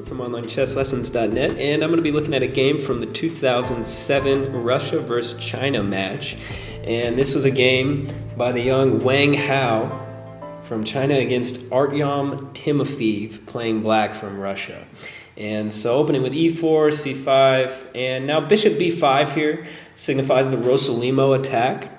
from OnlineChessLessons.net, and I'm going to be looking at a game from the 2007 Russia vs. China match. And this was a game by the young Wang Hao from China against Artyom Timofeev, playing black from Russia. And so opening with e4, c5, and now bishop b5 here signifies the Rossolimo attack.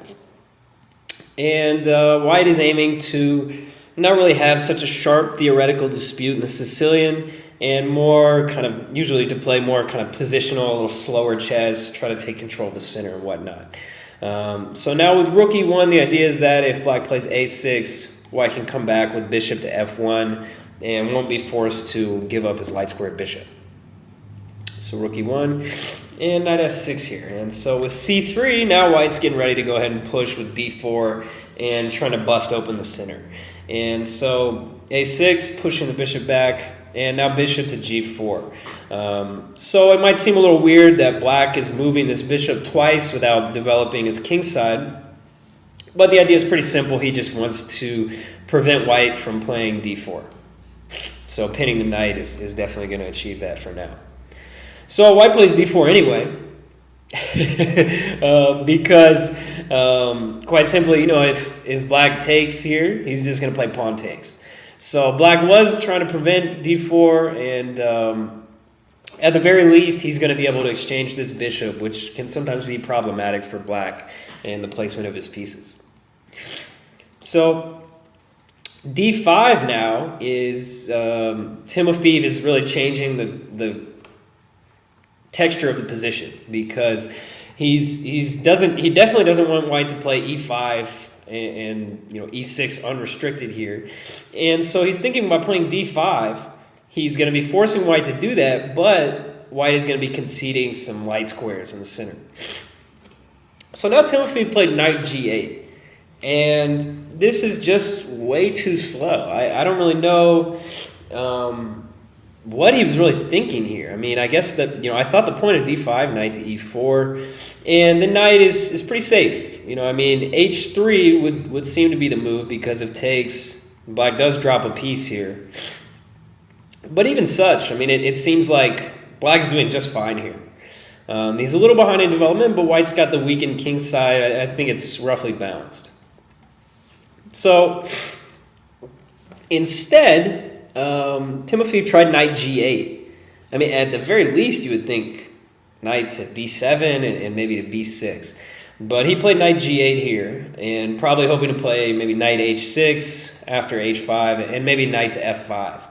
And white is aiming to not really have such a sharp theoretical dispute in the Sicilian, and more kind of usually to play more kind of positional, a little slower chess, try to take control of the center and whatnot. So now with rook e1, the idea is that if black plays a6, white can come back with bishop to f1 and won't be forced to give up his light square bishop. So rook e1 and knight f6 here. And so with c3, now white's getting ready to go ahead and push with b4 and trying to bust open the center. And so a6, pushing the bishop back, and now bishop to g4. So it might seem a little weird that black is moving this bishop twice without developing his kingside, but the idea is pretty simple. He just wants to prevent white from playing d4. So pinning the knight is definitely going to achieve that for now. So white plays d4 anyway, because quite simply, if black takes here, he's just going to play pawn takes. So black was trying to prevent d4, and at the very least, he's going to be able to exchange this bishop, which can sometimes be problematic for black and the placement of his pieces. So d5 now is Timofeev is really changing the texture of the position, because he definitely doesn't want white to play e5 and e6 unrestricted here, and so he's thinking about playing d5. He's going to be forcing white to do that, but white is going to be conceding some light squares in the center. So now Timofeev played knight g8, and this is just way too slow. I don't really know what he was really thinking here. I mean, I guess that, I thought the point of d5, knight to e4, and the knight is pretty safe. I mean, h3 would seem to be the move, because if takes, black does drop a piece here. But even such, I mean, it seems like black's doing just fine here. He's a little behind in development, but white's got the weakened king side. I think it's roughly balanced. So instead, Timofeev tried knight g8. I mean, at the very least, you would think knight to d7 and maybe to b6. But he played knight g8 here, and probably hoping to play maybe knight h6 after h5, and maybe knight to f5,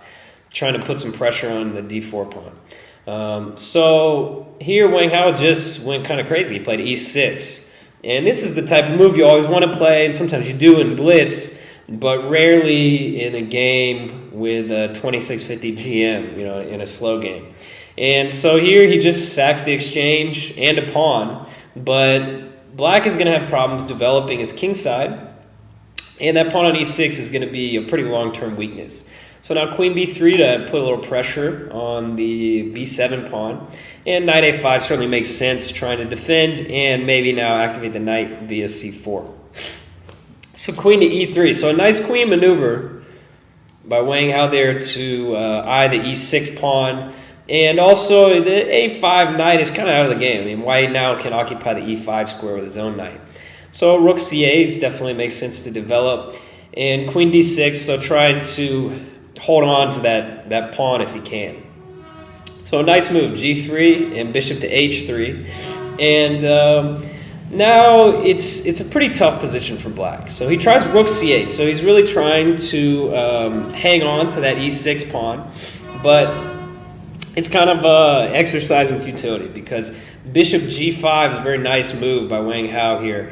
trying to put some pressure on the d4 pawn. So here Wang Hao just went kind of crazy. He played e6. And this is the type of move you always want to play, and sometimes you do in blitz, but rarely in a game with a 2650 GM, in a slow game. And so here he just sacks the exchange and a pawn, but black is going to have problems developing his king side, and that pawn on e6 is going to be a pretty long-term weakness. So now queen b3 to put a little pressure on the b7 pawn, and knight a5 certainly makes sense, trying to defend, and maybe now activate the knight via c4. So queen to e3. So a nice queen maneuver by Wang Hao there to eye the e6 pawn. And also the a5 knight is kind of out of the game. I mean, white now can occupy the e5 square with his own knight. So rook c8 definitely makes sense to develop. And queen d6, so trying to hold on to that pawn if he can. So a nice move, g3 and bishop to h3. And now it's a pretty tough position for black. So he tries rook c8. So he's really trying to hang on to that e6 pawn. But it's kind of an exercise in futility, because bishop g5 is a very nice move by Wang Hao here.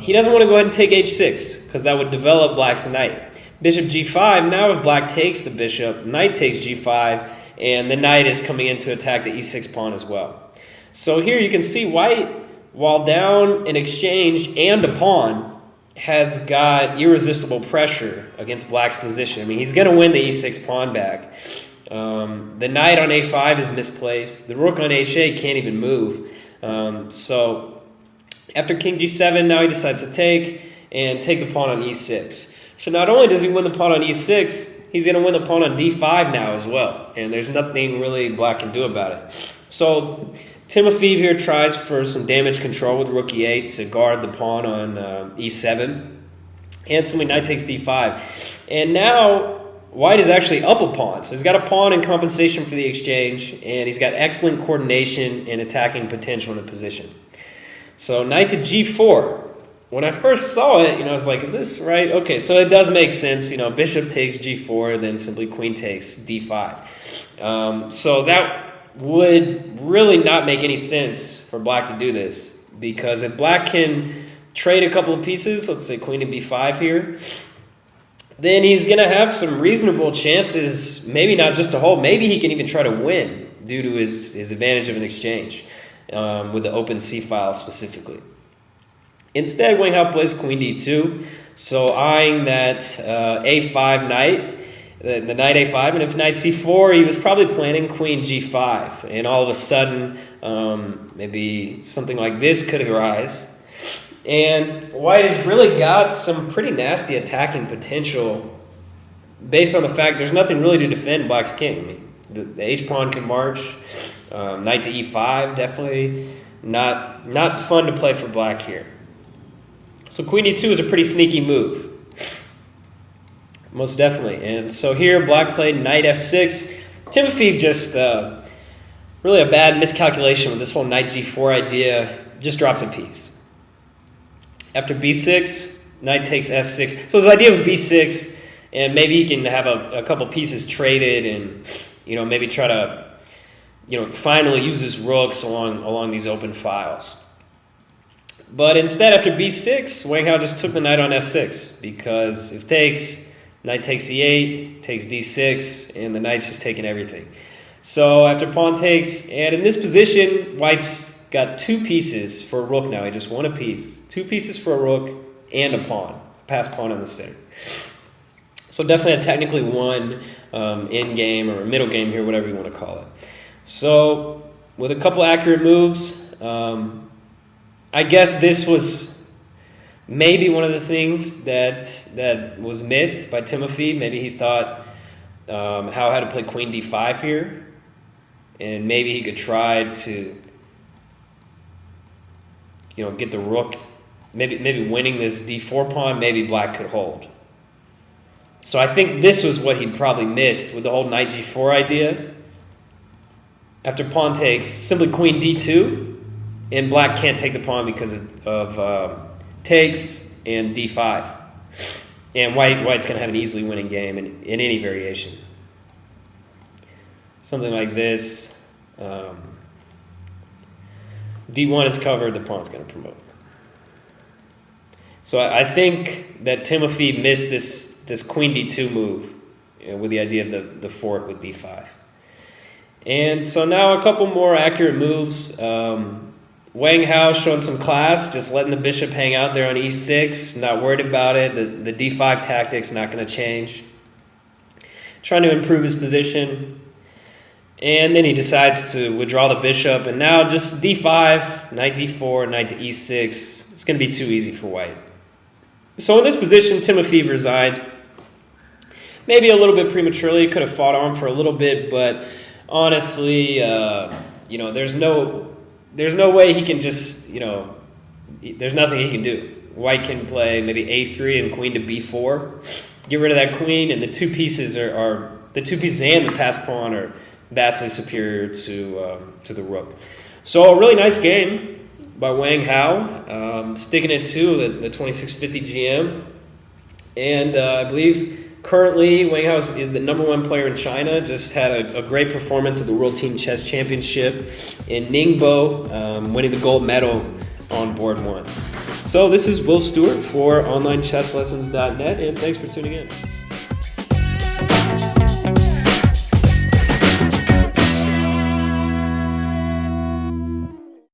He doesn't want to go ahead and take h6, because that would develop black's knight. Bishop g5, now if black takes the bishop, knight takes g5, and the knight is coming in to attack the e6 pawn as well. So here you can see white, while down an exchange and a pawn, has got irresistible pressure against black's position. I mean, he's going to win the e6 pawn back. The knight on a5 is misplaced. The rook on h8 can't even move. So after king g7, now he decides to take the pawn on e6. So not only does he win the pawn on e6, he's going to win the pawn on d5 now as well. And there's nothing really black can do about it. So Timofeev here tries for some damage control with rook e8 to guard the pawn on e7. And simply knight takes d5. And now white is actually up a pawn. So he's got a pawn in compensation for the exchange, and he's got excellent coordination and attacking potential in the position. So knight to g4. When I first saw it, I was like, is this right? Okay, so it does make sense. Bishop takes g4, then simply queen takes d5. So that would really not make any sense for black to do this, because if black can trade a couple of pieces, let's say queen to b5 here, then he's going to have some reasonable chances, maybe not just to hold, maybe he can even try to win due to his advantage of an exchange with the open c file specifically. Instead, Wang Hao plays queen d2, so eyeing that a5 knight, the knight a5, and if knight c4, he was probably planning queen g5, and all of a sudden, maybe something like this could arise. And white has really got some pretty nasty attacking potential based on the fact there's nothing really to defend black's king. The h-pawn can march, knight to e5, definitely not fun to play for black here. So queen d2 is a pretty sneaky move. Most definitely. And so here black played knight f6. Timofeev just really a bad miscalculation with this whole knight g4 idea. Just drops a piece. After b6, knight takes f6. So his idea was b6, and maybe he can have a couple pieces traded and maybe try to finally use his rooks along these open files. But instead, after b6, Wang Hao just took the knight on f6, because if takes, knight takes e8, takes d6, and the knight's just taking everything. So after pawn takes, and in this position, white's got two pieces for a rook now. He just won a piece. Two pieces for a rook and a pawn, a passed pawn in the center. So definitely a technically won end game or middle game here, whatever you want to call it. So with a couple accurate moves, I guess this was maybe one of the things that was missed by Timofeev. Maybe he thought Hao had to play queen d5 here, and maybe he could try to get the rook, maybe winning this d4 pawn, maybe black could hold. So I think this was what he probably missed with the whole knight g4 idea. After pawn takes, simply queen d2, and black can't take the pawn because of takes and d5. And white's going to have an easily winning game in any variation. Something like this. d1 is covered, the pawn's going to promote. So I think that Timofeev missed this queen d2 move with the idea of the fork with d5. And so now a couple more accurate moves. Wang Hao showing some class, just letting the bishop hang out there on e6, not worried about it. The d5 tactic's not going to change. Trying to improve his position. And then he decides to withdraw the bishop, and now just d5, knight d4, knight to e6. It's going to be too easy for white. So in this position, Timofeev resigned. Maybe a little bit prematurely, could have fought on for a little bit, but honestly, there's no way he can just, there's nothing he can do. White can play maybe a3 and queen to b4. Get rid of that queen, and the two pieces are the two pieces and the passed pawn are vastly superior to the rook. So a really nice game by Wang Hao, sticking it to the 2650 GM. And I believe currently Wang Hao is the #1 player in China. Just had a great performance at the World Team Chess Championship in Ningbo, winning the gold medal on board 1. So this is Will Stewart for OnlineChessLessons.net, and thanks for tuning in.